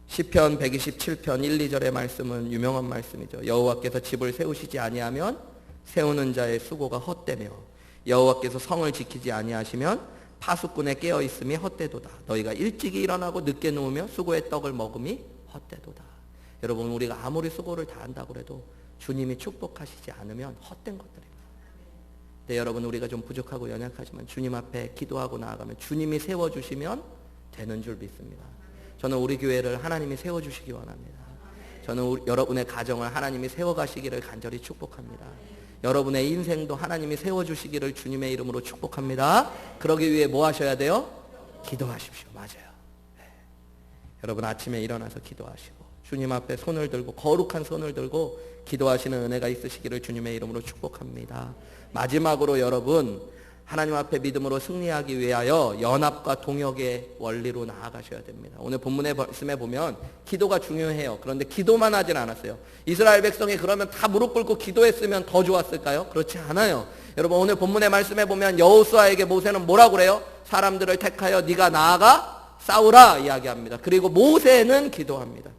시편 127편 1, 2절의 말씀은 유명한 말씀이죠. 여호와께서 집을 세우시지 아니하면 세우는 자의 수고가 헛되며 여호와께서 성을 지키지 아니하시면 파수꾼에 깨어 있음이 헛되도다. 너희가 일찍이 일어나고 늦게 누우며 수고의 떡을 먹음이 헛되도다. 여러분, 우리가 아무리 수고를 다한다고 해도 주님이 축복하시지 않으면 헛된 것들입니다. 근데 여러분, 우리가 좀 부족하고 연약하지만 주님 앞에 기도하고 나아가면 주님이 세워주시면 되는 줄 믿습니다. 저는 우리 교회를 하나님이 세워주시기 원합니다. 저는 여러분의 가정을 하나님이 세워가시기를 간절히 축복합니다. 여러분의 인생도 하나님이 세워주시기를 주님의 이름으로 축복합니다. 그러기 위해 뭐 하셔야 돼요? 기도하십시오. 맞아요. 네. 여러분, 아침에 일어나서 기도하시고 주님 앞에 손을 들고 거룩한 손을 들고 기도하시는 은혜가 있으시기를 주님의 이름으로 축복합니다. 마지막으로 여러분, 하나님 앞에 믿음으로 승리하기 위하여 연합과 동역의 원리로 나아가셔야 됩니다. 오늘 본문의 말씀에 보면 기도가 중요해요. 그런데 기도만 하진 않았어요. 이스라엘 백성이 그러면 다 무릎 꿇고 기도했으면 더 좋았을까요? 그렇지 않아요. 여러분, 오늘 본문의 말씀에 보면 여호수아에게 모세는 뭐라고 그래요? 사람들을 택하여 네가 나아가 싸우라 이야기합니다. 그리고 모세는 기도합니다.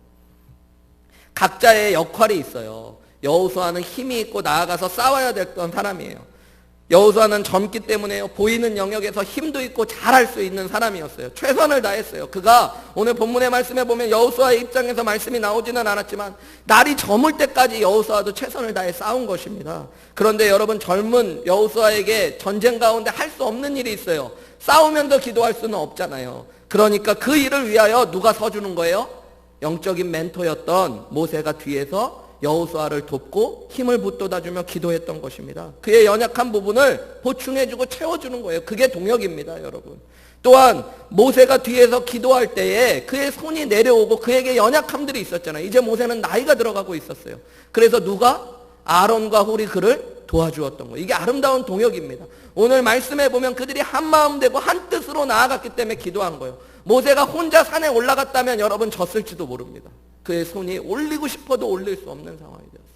각자의 역할이 있어요. 여호수아는 힘이 있고 나아가서 싸워야 됐던 사람이에요. 여호수아는 젊기 때문에요. 보이는 영역에서 힘도 있고 잘할 수 있는 사람이었어요. 최선을 다했어요. 그가 오늘 본문의 말씀에 보면 여호수아의 입장에서 말씀이 나오지는 않았지만 날이 저물 때까지 여호수아도 최선을 다해 싸운 것입니다. 그런데 여러분, 젊은 여호수아에게 전쟁 가운데 할 수 없는 일이 있어요. 싸우면서 기도할 수는 없잖아요. 그러니까 그 일을 위하여 누가 서주는 거예요? 영적인 멘토였던 모세가 뒤에서 여호수아를 돕고 힘을 북돋아주며 기도했던 것입니다. 그의 연약한 부분을 보충해주고 채워주는 거예요. 그게 동역입니다, 여러분. 또한 모세가 뒤에서 기도할 때에 그의 손이 내려오고 그에게 연약함들이 있었잖아요. 이제 모세는 나이가 들어가고 있었어요. 그래서 누가? 아론과 훌이 그를 도와주었던 거예요. 이게 아름다운 동역입니다. 오늘 말씀에 보면 그들이 한 마음 되고 한 뜻으로 나아갔기 때문에 기도한 거예요. 모세가 혼자 산에 올라갔다면 여러분 졌을지도 모릅니다. 그의 손이 올리고 싶어도 올릴 수 없는 상황이 되었습니다.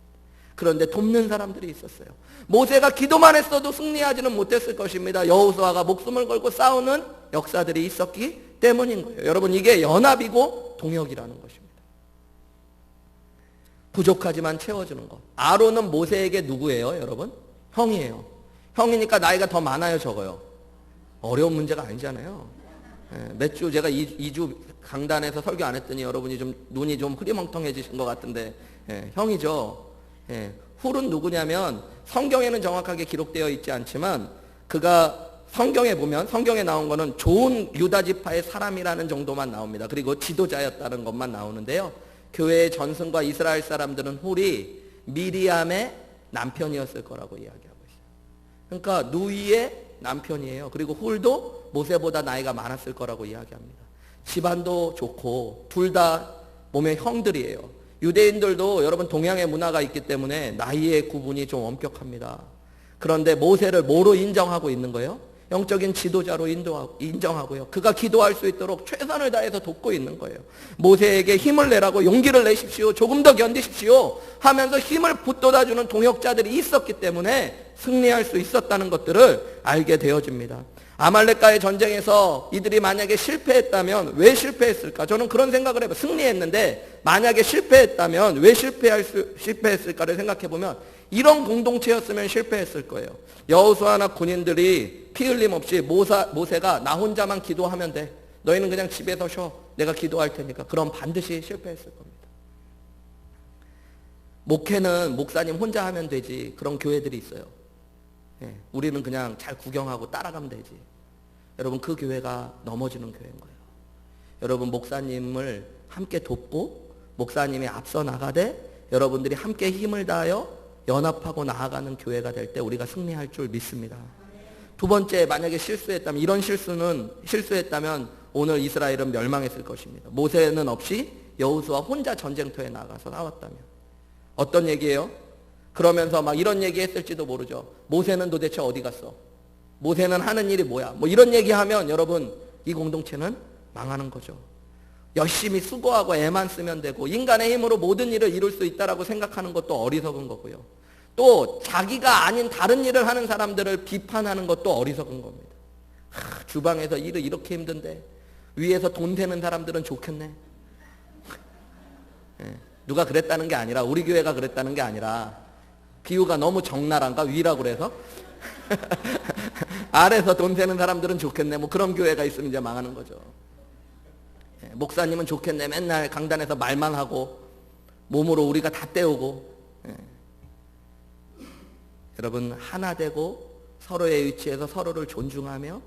그런데 돕는 사람들이 있었어요. 모세가 기도만 했어도 승리하지는 못했을 것입니다. 여호수아가 목숨을 걸고 싸우는 역사들이 있었기 때문인 거예요. 여러분, 이게 연합이고 동역이라는 것입니다. 부족하지만 채워주는 것. 아론은 모세에게 누구예요, 여러분? 형이에요. 형이니까 나이가 더 많아요, 적어요? 어려운 문제가 아니잖아요. 몇 주 제가 2주 강단에서 설교 안 했더니 여러분이 좀 눈이 좀 흐리멍텅해지신 것 같은데, 형이죠. 훌은 누구냐면 성경에는 정확하게 기록되어 있지 않지만 그가 성경에 보면 성경에 나온 거는 좋은 유다 지파의 사람이라는 정도만 나옵니다. 그리고 지도자였다는 것만 나오는데요. 교회의 전승과 이스라엘 사람들은 훌이 미리암의 남편이었을 거라고 이야기하고 있어요. 그러니까 누이의 남편이에요. 그리고 훌도 모세보다 나이가 많았을 거라고 이야기합니다. 집안도 좋고 둘 다 몸의 형들이에요. 유대인들도 여러분 동양의 문화가 있기 때문에 나이의 구분이 좀 엄격합니다. 그런데 모세를 뭐로 인정하고 있는 거예요? 영적인 지도자로 인정하고요. 그가 기도할 수 있도록 최선을 다해서 돕고 있는 거예요. 모세에게 힘을 내라고 용기를 내십시오. 조금 더 견디십시오. 하면서 힘을 북돋아주는 동역자들이 있었기 때문에 승리할 수 있었다는 것들을 알게 되어집니다. 아말렉과의 전쟁에서 이들이 만약에 실패했다면 왜 실패했을까? 저는 그런 생각을 해봐요. 승리했는데 만약에 실패했다면 왜 실패했을까를 생각해보면 이런 공동체였으면 실패했을 거예요. 여호수아나 군인들이 피 흘림 없이 모세가 나 혼자만 기도하면 돼. 너희는 그냥 집에서 쉬어. 내가 기도할 테니까. 그럼 반드시 실패했을 겁니다. 목회는 목사님 혼자 하면 되지. 그런 교회들이 있어요. 우리는 그냥 잘 구경하고 따라가면 되지. 여러분, 그 교회가 넘어지는 교회인 거예요. 여러분 목사님을 함께 돕고 목사님이 앞서 나가되 여러분들이 함께 힘을 다하여 연합하고 나아가는 교회가 될 때 우리가 승리할 줄 믿습니다. 두 번째, 만약에 실수했다면, 이런 실수했다면 오늘 이스라엘은 멸망했을 것입니다. 모세는 없이 여호수아 혼자 전쟁터에 나가서 싸웠다면. 어떤 얘기예요? 그러면서 막 이런 얘기 했을지도 모르죠. 모세는 도대체 어디 갔어? 모세는 하는 일이 뭐야? 뭐 이런 얘기하면 여러분 이 공동체는 망하는 거죠. 열심히 수고하고 애만 쓰면 되고 인간의 힘으로 모든 일을 이룰 수 있다라고 생각하는 것도 어리석은 거고요. 또 자기가 아닌 다른 일을 하는 사람들을 비판하는 것도 어리석은 겁니다. 주방에서 일을 이렇게 힘든데 위에서 돈 되는 사람들은 좋겠네. 누가 그랬다는 게 아니라, 우리 교회가 그랬다는 게 아니라, 비유가 너무 적나라한가? 위라고 그래서 아래서 돈 되는 사람들은 좋겠네. 뭐 그런 교회가 있으면 이제 망하는 거죠. 목사님은 좋겠네. 맨날 강단에서 말만 하고 몸으로 우리가 다 때우고. 여러분 하나 되고 서로의 위치에서 서로를 존중하며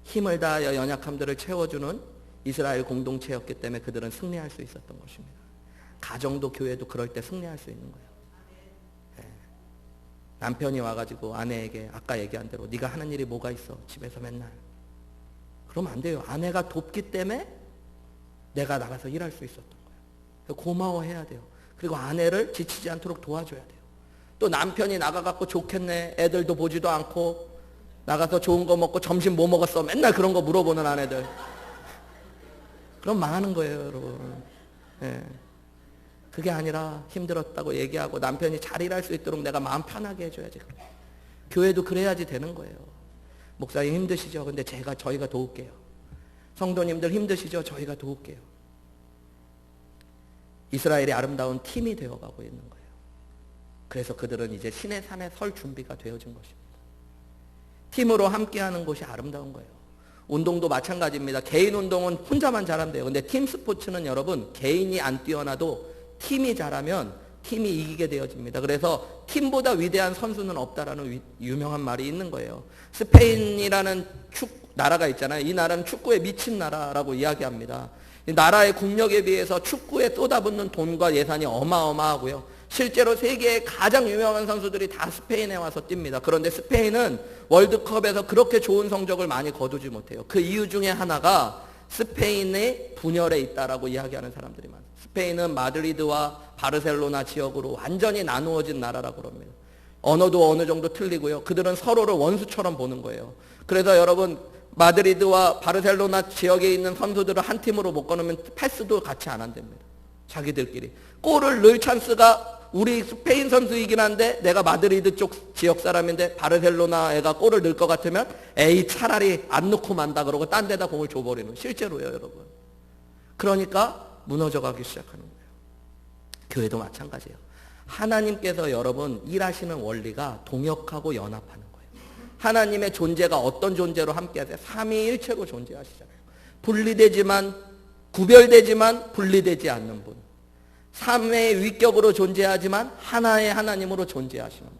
힘을 다하여 연약함들을 채워주는 이스라엘 공동체였기 때문에 그들은 승리할 수 있었던 것입니다. 가정도 교회도 그럴 때 승리할 수 있는 거예요. 남편이 와가지고 아내에게 아까 얘기한 대로 네가 하는 일이 뭐가 있어? 집에서 맨날. 그러면 안 돼요. 아내가 돕기 때문에 내가 나가서 일할 수 있었던 거예요. 고마워해야 돼요. 그리고 아내를 지치지 않도록 도와줘야 돼요. 또 남편이 나가갖고 좋겠네. 애들도 보지도 않고 나가서 좋은 거 먹고 점심 뭐 먹었어? 맨날 그런 거 물어보는 아내들. 그럼 망하는 거예요, 여러분. 그게 아니라 힘들었다고 얘기하고 남편이 잘 일할 수 있도록 내가 마음 편하게 해줘야지. 교회도 그래야지 되는 거예요. 목사님 힘드시죠? 근데 저희가 도울게요. 성도님들 힘드시죠? 저희가 도울게요. 이스라엘이 아름다운 팀이 되어가고 있는 거예요. 그래서 그들은 이제 신의 산에 설 준비가 되어진 것입니다. 팀으로 함께하는 것이 아름다운 거예요. 운동도 마찬가지입니다. 개인 운동은 혼자만 잘하면 돼요. 근데 팀 스포츠는 여러분 개인이 안 뛰어나도 팀이 잘하면 팀이 이기게 되어집니다. 그래서 팀보다 위대한 선수는 없다라는 유명한 말이 있는 거예요. 스페인이라는 나라가 있잖아요. 이 나라는 축구에 미친 나라라고 이야기합니다. 이 나라의 국력에 비해서 축구에 쏟아붓는 돈과 예산이 어마어마하고요. 실제로 세계의 가장 유명한 선수들이 다 스페인에 와서 뜁니다. 그런데 스페인은 월드컵에서 그렇게 좋은 성적을 많이 거두지 못해요. 그 이유 중에 하나가 스페인의 분열에 있다라고 이야기하는 사람들이 많아요. 스페인은 마드리드와 바르셀로나 지역으로 완전히 나누어진 나라라고 합니다. 언어도 어느 정도 틀리고요. 그들은 서로를 원수처럼 보는 거예요. 그래서 여러분 마드리드와 바르셀로나 지역에 있는 선수들을 한 팀으로 못 꺼내면 패스도 같이 안 한답니다. 자기들끼리. 골을 넣을 찬스가 우리 스페인 선수이긴 한데 내가 마드리드 쪽 지역 사람인데 바르셀로나 애가 골을 넣을 것 같으면 에이 차라리 안 넣고 만다 그러고 딴 데다 공을 줘버리는, 실제로요 여러분. 그러니까 무너져가기 시작하는 거예요. 교회도 마찬가지예요. 하나님께서 여러분 일하시는 원리가 동역하고 연합하는 거예요. 하나님의 존재가 어떤 존재로 함께하세요? 삼위일체로 존재하시잖아요. 분리되지만 구별되지만 분리되지 않는 분. 삼位위격으로 존재하지만 하나의 하나님으로 존재하시는 분.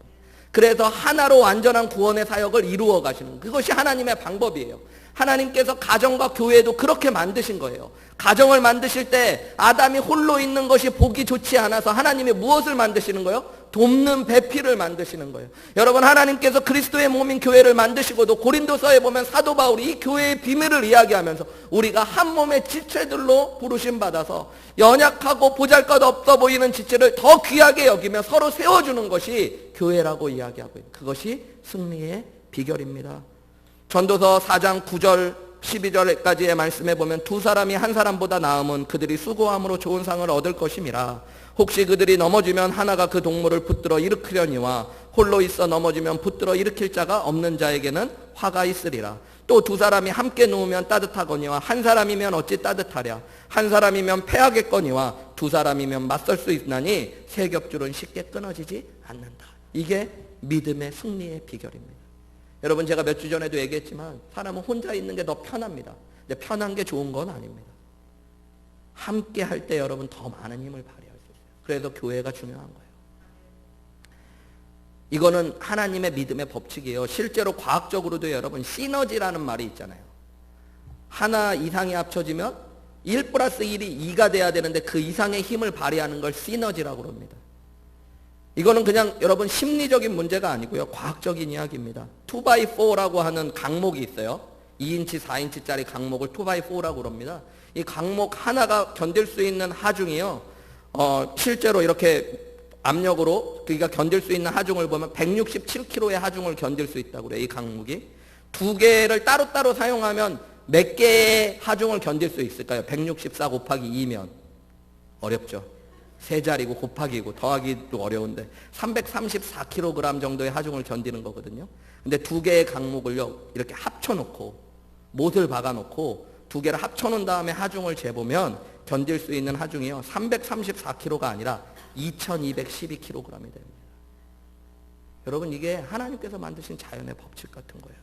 그래서 하나로 완전한 구원의 사역을 이루어 가시는, 그것이 하나님의 방법이에요. 하나님께서 가정과 교회도 그렇게 만드신 거예요. 가정을 만드실 때 아담이 홀로 있는 것이 보기 좋지 않아서 하나님이 무엇을 만드시는 거예요? 돕는 배필을 만드시는 거예요. 여러분 하나님께서 그리스도의 몸인 교회를 만드시고도 고린도서에 보면 사도 바울이 이 교회의 비밀을 이야기하면서 우리가 한 몸의 지체들로 부르심 받아서 연약하고 보잘것없어 보이는 지체를 더 귀하게 여기며 서로 세워주는 것이 교회라고 이야기하고 있는, 그것이 승리의 비결입니다. 전도서 4장 9절 12절까지의 말씀에 보면 두 사람이 한 사람보다 나음은 그들이 수고함으로 좋은 상을 얻을 것임이라. 혹시 그들이 넘어지면 하나가 그 동물을 붙들어 일으키려니와 홀로 있어 넘어지면 붙들어 일으킬 자가 없는 자에게는 화가 있으리라. 또 두 사람이 함께 누우면 따뜻하거니와 한 사람이면 어찌 따뜻하랴. 한 사람이면 패하겠거니와 두 사람이면 맞설 수 있나니 세 겹줄은 쉽게 끊어지지 않는다. 이게 믿음의 승리의 비결입니다. 여러분 제가 몇 주 전에도 얘기했지만 사람은 혼자 있는 게 더 편합니다. 근데 편한 게 좋은 건 아닙니다. 함께 할 때 여러분 더 많은 힘을 발휘할 수 있어요. 그래서 교회가 중요한 거예요. 이거는 하나님의 믿음의 법칙이에요. 실제로 과학적으로도 여러분 시너지라는 말이 있잖아요. 하나 이상이 합쳐지면 1 플러스 1이 2가 돼야 되는데 그 이상의 힘을 발휘하는 걸 시너지라고 합니다. 이거는 그냥 여러분 심리적인 문제가 아니고요. 과학적인 이야기입니다. 2x4라고 하는 강목이 있어요. 2인치, 4인치짜리 강목을 2x4라고 합니다. 이 강목 하나가 견딜 수 있는 하중이요. 실제로 이렇게 압력으로 그러니까 견딜 수 있는 하중을 보면 167kg의 하중을 견딜 수 있다고 그래요. 이 강목이. 두 개를 따로따로 사용하면 몇 개의 하중을 견딜 수 있을까요? 164 곱하기 2면 어렵죠. 세 자리고 곱하기고 더하기도 어려운데 334kg 정도의 하중을 견디는 거거든요. 근데 두 개의 강목을요 이렇게 합쳐놓고 못을 박아놓고 두 개를 합쳐놓은 다음에 하중을 재보면 견딜 수 있는 하중이요 334kg가 아니라 2212kg이 됩니다. 여러분 이게 하나님께서 만드신 자연의 법칙 같은 거예요.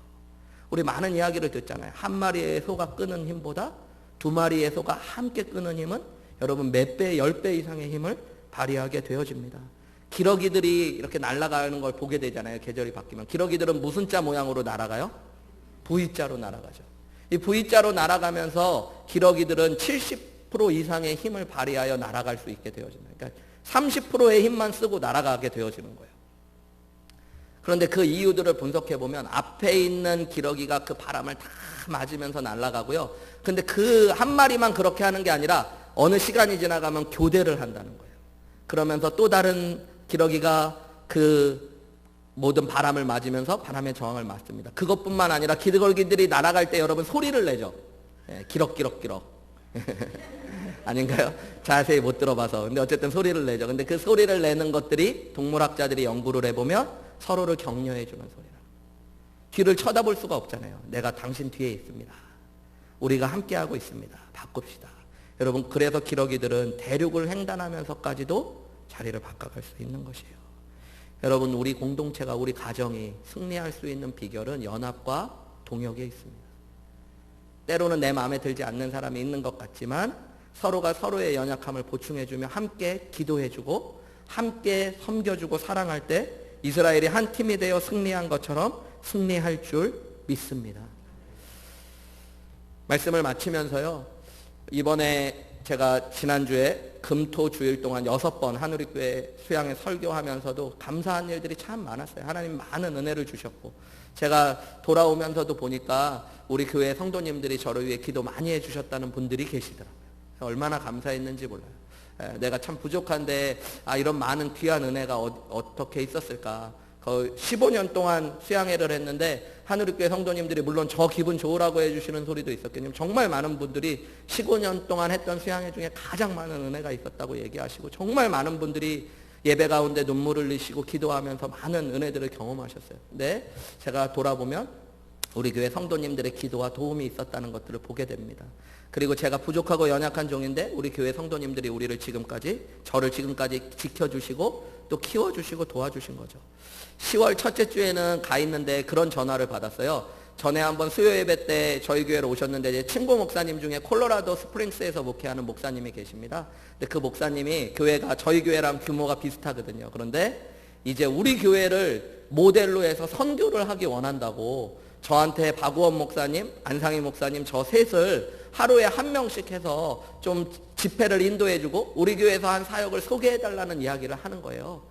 우리 많은 이야기를 듣잖아요. 한 마리의 소가 끄는 힘보다 두 마리의 소가 함께 끄는 힘은 여러분 몇 배, 10배 이상의 힘을 발휘하게 되어집니다. 기러기들이 이렇게 날아가는 걸 보게 되잖아요. 계절이 바뀌면. 기러기들은 무슨 자 모양으로 날아가요? V자로 날아가죠. 이 V자로 날아가면서 기러기들은 70% 이상의 힘을 발휘하여 날아갈 수 있게 되어집니다. 그러니까 30%의 힘만 쓰고 날아가게 되어지는 거예요. 그런데 그 이유들을 분석해보면 앞에 있는 기러기가 그 바람을 다 맞으면서 날아가고요. 근데 그 한 마리만 그렇게 하는 게 아니라 어느 시간이 지나가면 교대를 한다는 거예요. 그러면서 또 다른 기러기가 그 모든 바람을 맞으면서 바람의 저항을 맞습니다. 그것뿐만 아니라 기러기들이 날아갈 때 여러분 소리를 내죠. 기럭기럭기럭. 아닌가요? 자세히 못 들어봐서. 근데 어쨌든 소리를 내죠. 근데 그 소리를 내는 것들이 동물학자들이 연구를 해보면 서로를 격려해 주는 소리라. 뒤를 쳐다볼 수가 없잖아요. 내가 당신 뒤에 있습니다. 우리가 함께하고 있습니다. 바꿉시다. 여러분 그래서 기러기들은 대륙을 횡단하면서까지도 자리를 바꿔갈 수 있는 것이에요. 여러분 우리 공동체가 우리 가정이 승리할 수 있는 비결은 연합과 동역에 있습니다. 때로는 내 마음에 들지 않는 사람이 있는 것 같지만 서로가 서로의 연약함을 보충해주며 함께 기도해주고 함께 섬겨주고 사랑할 때 이스라엘이 한 팀이 되어 승리한 것처럼 승리할 줄 믿습니다. 말씀을 마치면서요. 이번에 제가 지난주에 금토 주일 동안 6번 한우리교회 수양에 설교하면서도 감사한 일들이 참 많았어요. 하나님 많은 은혜를 주셨고 제가 돌아오면서도 보니까 우리 교회 성도님들이 저를 위해 기도 많이 해주셨다는 분들이 계시더라고요. 얼마나 감사했는지 몰라요. 내가 참 부족한데 이런 많은 귀한 은혜가 어떻게 있었을까. 거의 15년 동안 수양회를 했는데 한우리교회 성도님들이 물론 저 기분 좋으라고 해주시는 소리도 있었겠지만 정말 많은 분들이 15년 동안 했던 수양회 중에 가장 많은 은혜가 있었다고 얘기하시고 정말 많은 분들이 예배 가운데 눈물을 흘리시고 기도하면서 많은 은혜들을 경험하셨어요. 근데 제가 돌아보면 우리 교회 성도님들의 기도와 도움이 있었다는 것들을 보게 됩니다. 그리고 제가 부족하고 연약한 종인데 우리 교회 성도님들이 저를 지금까지 지켜주시고 또 키워주시고 도와주신 거죠. 10월 첫째 주에는 가 있는데 그런 전화를 받았어요. 전에 한번 수요 예배 때 저희 교회로 오셨는데 이제 친구 목사님 중에 콜로라도 스프링스에서 목회하는 목사님이 계십니다. 근데 그 목사님이 교회가 저희 교회랑 규모가 비슷하거든요. 그런데 이제 우리 교회를 모델로 해서 선교를 하기 원한다고 저한테 박우원 목사님, 안상희 목사님 저 셋을 하루에 한 명씩 해서 좀 집회를 인도해주고 우리 교회에서 한 사역을 소개해달라는 이야기를 하는 거예요.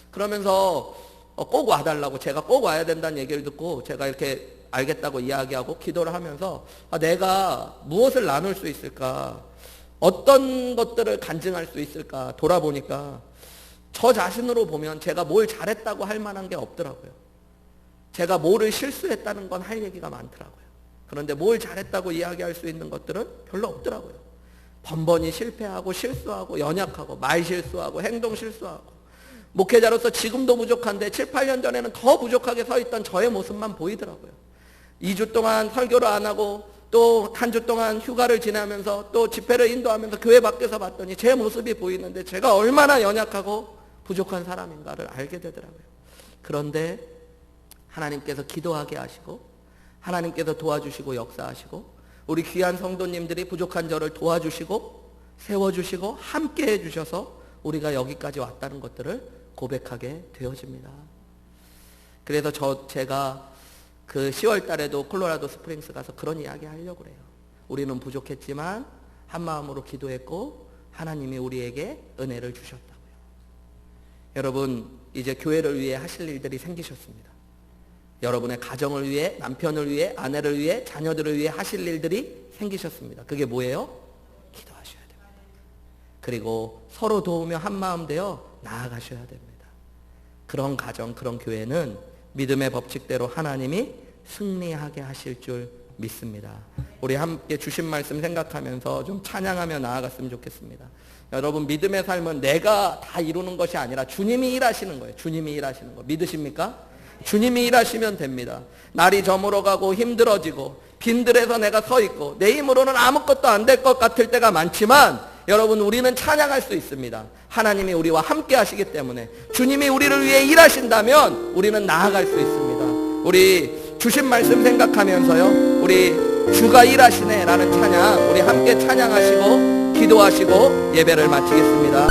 그러면서 꼭 와달라고 제가 꼭 와야 된다는 얘기를 듣고 제가 이렇게 알겠다고 이야기하고 기도를 하면서 내가 무엇을 나눌 수 있을까? 어떤 것들을 간증할 수 있을까? 돌아보니까 저 자신으로 보면 제가 뭘 잘했다고 할 만한 게 없더라고요. 제가 뭐를 실수했다는 건 할 얘기가 많더라고요. 그런데 뭘 잘했다고 이야기할 수 있는 것들은 별로 없더라고요. 번번이 실패하고 실수하고 연약하고 말 실수하고 행동 실수하고 목회자로서 지금도 부족한데 7, 8년 전에는 더 부족하게 서 있던 저의 모습만 보이더라고요. 2주 동안 설교를 안 하고 또 한 주 동안 휴가를 지내면서 또 집회를 인도하면서 교회 밖에서 봤더니 제 모습이 보이는데 제가 얼마나 연약하고 부족한 사람인가를 알게 되더라고요. 그런데 하나님께서 기도하게 하시고 하나님께서 도와주시고 역사하시고 우리 귀한 성도님들이 부족한 저를 도와주시고 세워주시고 함께 해주셔서 우리가 여기까지 왔다는 것들을 고백하게 되어집니다. 그래서 제가 그 10월 달에도 콜로라도 스프링스 가서 그런 이야기 하려고 그래요. 우리는 부족했지만 한 마음으로 기도했고 하나님이 우리에게 은혜를 주셨다고요. 여러분, 이제 교회를 위해 하실 일들이 생기셨습니다. 여러분의 가정을 위해, 남편을 위해, 아내를 위해, 자녀들을 위해 하실 일들이 생기셨습니다. 그게 뭐예요? 기도하셔야 됩니다. 그리고 서로 도우며 한 마음 되어 나아가셔야 됩니다. 그런 가정, 그런 교회는 믿음의 법칙대로 하나님이 승리하게 하실 줄 믿습니다. 우리 함께 주신 말씀 생각하면서 좀 찬양하며 나아갔으면 좋겠습니다. 여러분, 믿음의 삶은 내가 다 이루는 것이 아니라 주님이 일하시는 거예요. 주님이 일하시는 거 믿으십니까? 주님이 일하시면 됩니다. 날이 저물어가고 힘들어지고 빈들에서 내가 서 있고 내 힘으로는 아무것도 안 될 것 같을 때가 많지만 여러분, 우리는 찬양할 수 있습니다. 하나님이 우리와 함께 하시기 때문에 주님이 우리를 위해 일하신다면 우리는 나아갈 수 있습니다. 우리 주신 말씀 생각하면서요, 우리 주가 일하시네 라는 찬양 우리 함께 찬양하시고 기도하시고 예배를 마치겠습니다.